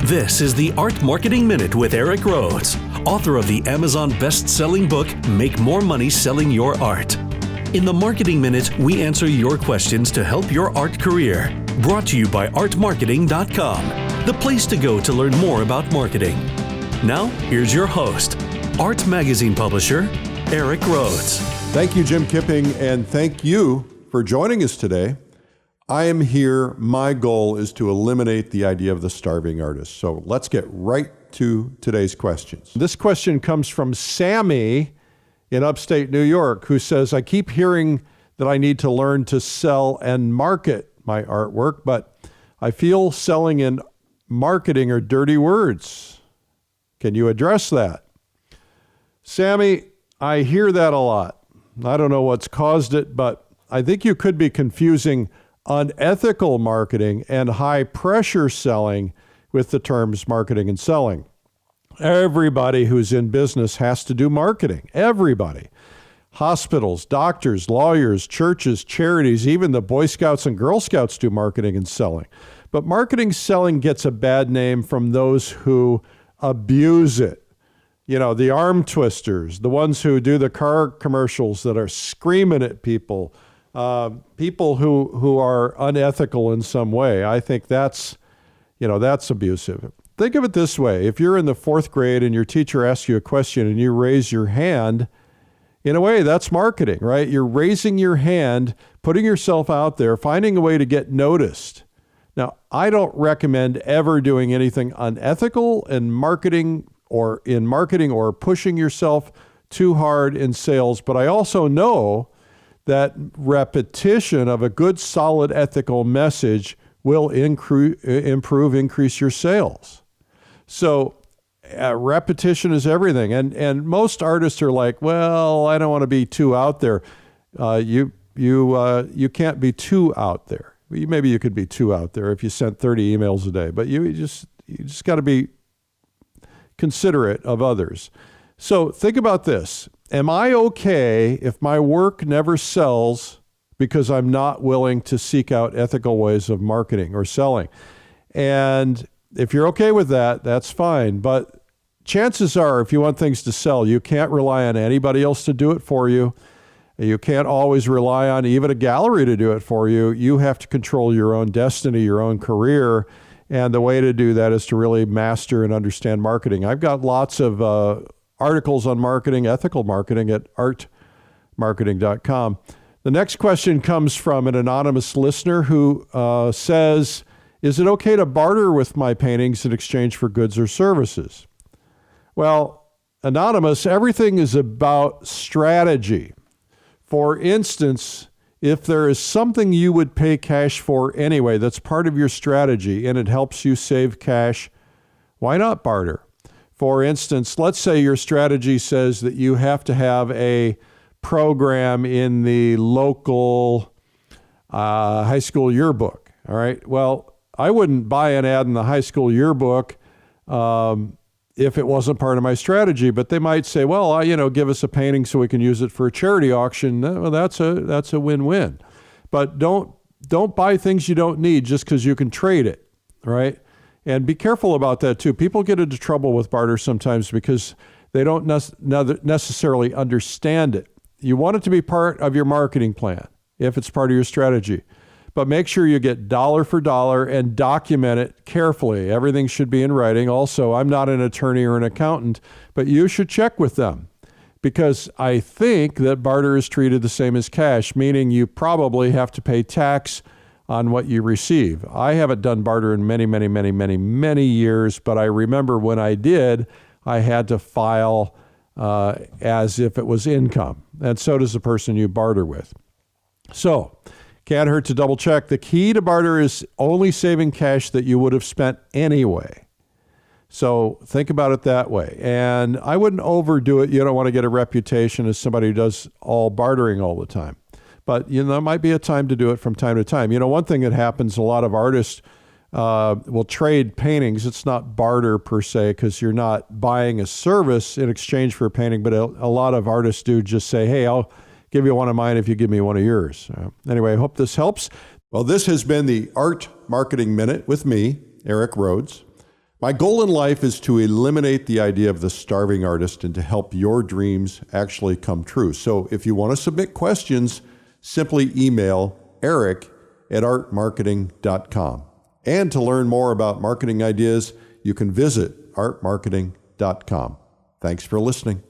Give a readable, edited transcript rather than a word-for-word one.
This is the Art Marketing Minute with Eric Rhoads, author of the Amazon best-selling book, Make More Money Selling Your Art. In the Marketing Minute, we answer your questions to help your art career. Brought to you by artmarketing.com, the place to go to learn more about marketing. Now, here's your host, art magazine publisher, Eric Rhoads. Thank you, Jim Kipping, and thank you for joining us today. I am here. My goal is to eliminate the idea of the starving artist. So let's get right to today's questions. This question comes from Sammy in upstate New York, who says, I keep hearing that I need to learn to sell and market my artwork, but I feel selling and marketing are dirty words. Can you address that? Sammy, I hear that a lot. I don't know what's caused it, but I think you could be confusing unethical marketing and high-pressure selling with the terms marketing and selling. Everybody who's in business has to do marketing. Everybody. Hospitals, doctors, lawyers, churches, charities, even the Boy Scouts and Girl Scouts do marketing and selling. But marketing selling gets a bad name from those who abuse it. You know, the arm twisters, the ones who do the car commercials that are screaming at people, people who are unethical in some way. I think that's abusive. Think of it this way. If you're in the fourth grade and your teacher asks you a question and you raise your hand, in a way, that's marketing, right? You're raising your hand, putting yourself out there, finding a way to get noticed. Now, I don't recommend ever doing anything unethical in marketing or pushing yourself too hard in sales, but I also know that repetition of a good, solid, ethical message will increase your sales. So repetition is everything. And most artists are like, well, I don't want to be too out there. You can't be too out there. Maybe you could be too out there if you sent 30 emails a day, but you just got to be considerate of others. So think about this. Am I okay if my work never sells because I'm not willing to seek out ethical ways of marketing or selling? And if you're okay with that, that's fine. But chances are, if you want things to sell, you can't rely on anybody else to do it for you. You can't always rely on even a gallery to do it for you. You have to control your own destiny, your own career. And the way to do that is to really master and understand marketing. I've got lots of articles on marketing, ethical marketing at artmarketing.com. The next question comes from an anonymous listener who says, is it okay to barter with my paintings in exchange for goods or services? Well, anonymous, everything is about strategy. For instance, if there is something you would pay cash for anyway, that's part of your strategy and it helps you save cash, why not barter? For instance, let's say your strategy says that you have to have a program in the local high school yearbook. All right. Well, I wouldn't buy an ad in the high school yearbook if it wasn't part of my strategy. But they might say, well, give us a painting so we can use it for a charity auction. Well, that's a win-win. But don't buy things you don't need just because you can trade it. Right. And be careful about that too. People get into trouble with barter sometimes because they don't necessarily understand it. You want it to be part of your marketing plan if it's part of your strategy. But make sure you get dollar for dollar and document it carefully. Everything should be in writing. Also, I'm not an attorney or an accountant, but you should check with them because I think that barter is treated the same as cash, meaning you probably have to pay tax on what you receive. I haven't done barter in many years, but I remember when I did, I had to file as if it was income. And so does the person you barter with. So, can't hurt to double check. The key to barter is only saving cash that you would have spent anyway. So think about it that way. And I wouldn't overdo it. You don't want to get a reputation as somebody who does all bartering all the time. But, there might be a time to do it from time to time. One thing that happens, a lot of artists will trade paintings. It's not barter per se because you're not buying a service in exchange for a painting, but a lot of artists do just say, hey, I'll give you one of mine if you give me one of yours. Anyway, I hope this helps. Well, this has been the Art Marketing Minute with me, Eric Rhoads. My goal in life is to eliminate the idea of the starving artist and to help your dreams actually come true. So if you want to submit questions, simply email eric@artmarketing.com. And to learn more about marketing ideas, you can visit artmarketing.com. Thanks for listening.